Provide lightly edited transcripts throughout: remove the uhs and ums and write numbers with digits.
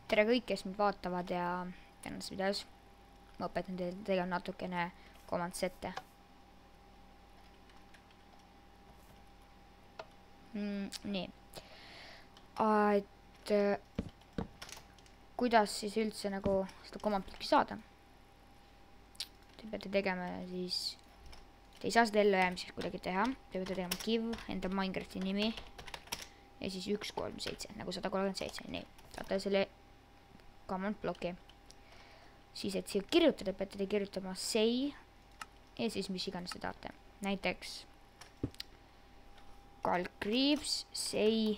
tere kõik, kes mind vaatavad ja tänases videos ma õpetan teile natukene command set'e. Nii. Et kuidas siis üldse nagu seda command block'i saada? Te peate tegema siis, te ei saa seda ellujäämiseks kuidagi teha, te peate tegema give, enda Minecrafti nimi ja siis 137, nagu 137, nii. Saate selle command block'i. Siis, et siia kirjutada, peate te kirjutama say ja siis mis iganes te tahate. Näiteks Kalkriips, say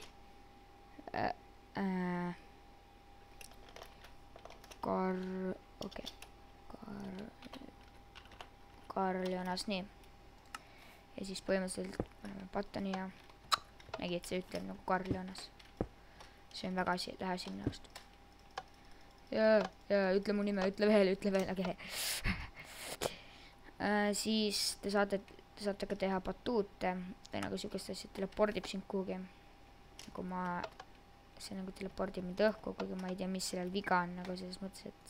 Karl Jonas, nii. Ja siis põhimõtteliselt paneme buttoni ja nägi, et see ütleb nagu Karl Jonas. See on väga lähe sinna just. Ja ütle mu nime, ütle veel, aga siis te saate ka teha batuute või nagu siukest asja, telepordib sind kuhugi. Nagu see nagu telepordib mind õhku, kuigi ma ei tea, mis sellel viga on, nagu selles mõttes, et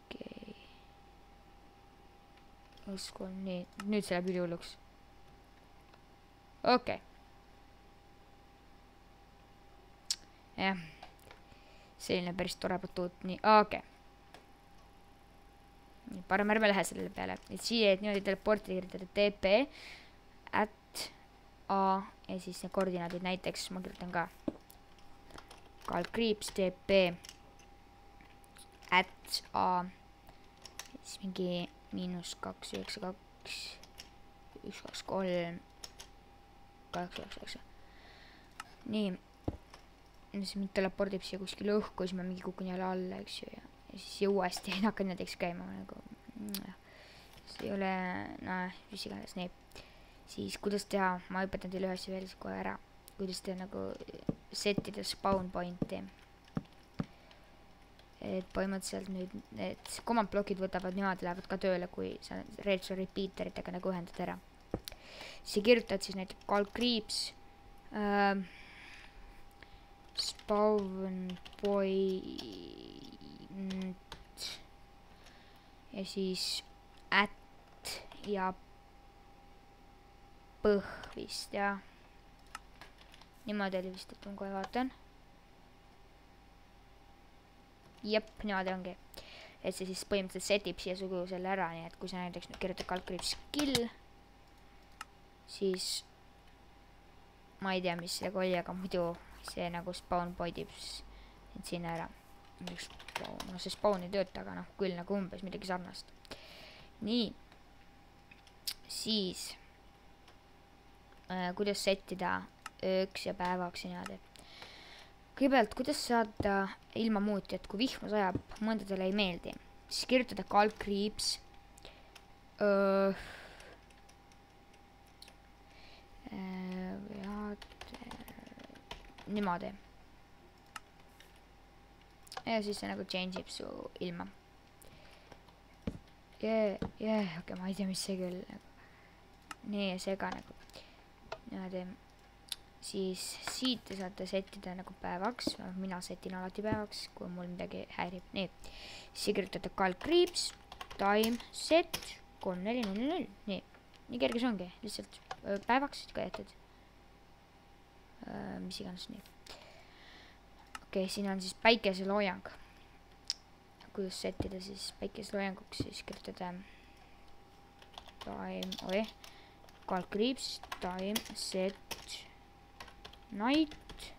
okei. Usku on nii, nüüd see läheb ülihulluks. Okei. Jah. Selline päris tore batuut, nii, okei. Parem ärme lähe sellele peale. Et siia niimoodi teleporti kirjutada TP @ A ja siis need koordinaadid, näiteks ma kirjutan ka Kalkriips TP @ A siis mingi -292 123 899. Nii. Siis mind telepordib siia kuskil õhku, siis ma mingi kukun jälle alla, eks ju, ja siis uuesti hakkan näiteks käima nagu, see ei ole, mis iganes, nii. Siis kuidas teha, ma õpetan teile ühes veel kohe ära, kuidas te nagu setida spawn point'i. Et põhimõtteliselt nüüd need command block'id võtavad niimoodi, lähevad ka tööle, kui sa redstone repeateritega nagu ühendad ära. Siis kirjutad siis näiteks Kalkriips spawn point ja siis @ ja põh vist, jah. Niimoodi oli vist, et ma kohe vaatan. Jep, niimoodi ongi. Et see siis põhimõtteliselt setib siia sugu selle ära, nii et kui sa näiteks kirjutad Kalkriips kill, siis ma ei tea, mis sellega oli, aga muidu see nagu spawn pointib sinna ära. No see spawn ei tööta, aga noh, küll nagu umbes midagi sarnast. Nii. Siis kuidas settida ööks ja päevaks ja niimoodi. Kõigepealt, kuidas saada ilma muuti, et kui vihma sajab, mõndadele ei meeldi, siis kirjutada Kalkriips niimoodi. Ja siis see nagu change ib su ilma. Okei, ma ei tea, mis see küll. Nii, seega nagu. Niimoodi. Siis siit te saate settida nagu päevaks. Mina setin alati päevaks, kui mul midagi häirib. Nii. Siis kirjutate Kalkriips time set 3400. Nii. Nii kerge see ongi. Lihtsalt päevaks ka jätad. Mis iganes nii. Okei, siin on siis päikeseloojang. Kuidas settida siis päikeseloojanguks, siis kirjutada time, Kalkriips time set night.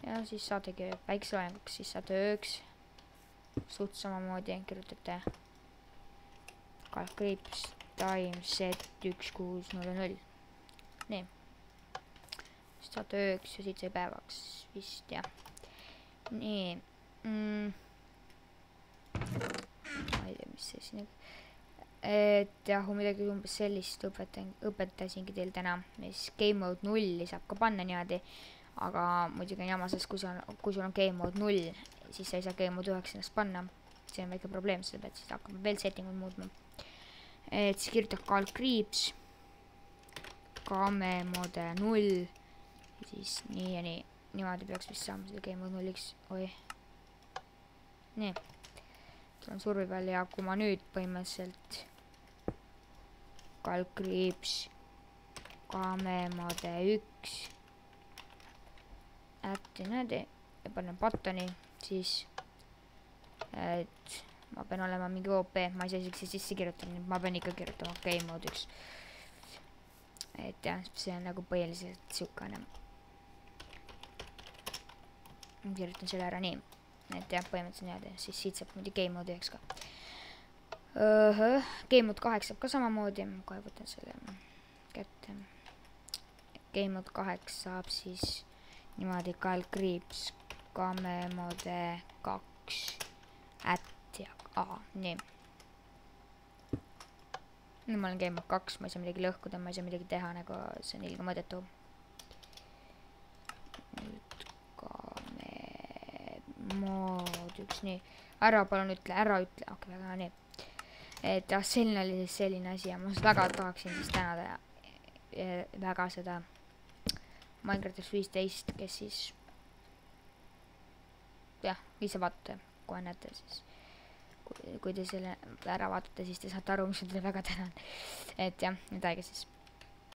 Ja siis saategi päikeseloojanguks, siis saate ööks. Suht samamoodi kirjutate Kalkriips time set 1600. Nii. Saate ööks ja siit sai päevaks vist, jah. Nii. Ma ei tea, mis see siin on. Et jah, midagi umbes sellist õpetasingi teil täna. Mis game mode 0 saab ka panna niimoodi. Aga muidugi on jama, sest kui sul on game mode 0, siis sa ei saa game mode 9 ennast panna. See on väike probleem, selle pealt siis hakkab veel settingud muutma. Et siis kirjutab Kalkriips game mode 0. Ja siis nii ja nii. niimoodi peaks vist saama selle game mode 0x, oi. Nii. Tulen survival ja kui ma nüüd põhimõtteliselt kalkriips game mode 1 ätti näedi ja panen buttoni, siis et ma pean olema mingi OP, ma ei saa isegi sisse kirjutada, ma pean ikka kirjutama game mode 1. Et jah, see on nagu põhiliselt siukene. Ma kirjutan selle ära nii. Et jah, põhimõtteliselt niimoodi, siis siit saab muidu game mode 1 ka. Game mode 8 saab ka samamoodi, ma kohe võtan selle kätte. Game mode 8 saab siis niimoodi kalkriips game mode 2 ja nii. Nüüd ma olen game mode 2, ma ei saa midagi lõhkuda, ma ei saa midagi teha, nagu see on ilge mõõdetu. Nüüd game mode 1, nii. Ära palun ütle, okei, väga nii. Et jah, selline oli siis selline asi ja ma väga tahaksin siis tänada väga seda Minecraft 15, kes siis jah, ise vaatate, kohe näete siis. Kui te selle ära vaatate, siis te saate aru, mis ma teile väga tänan. Et jah, nüüd aega siis.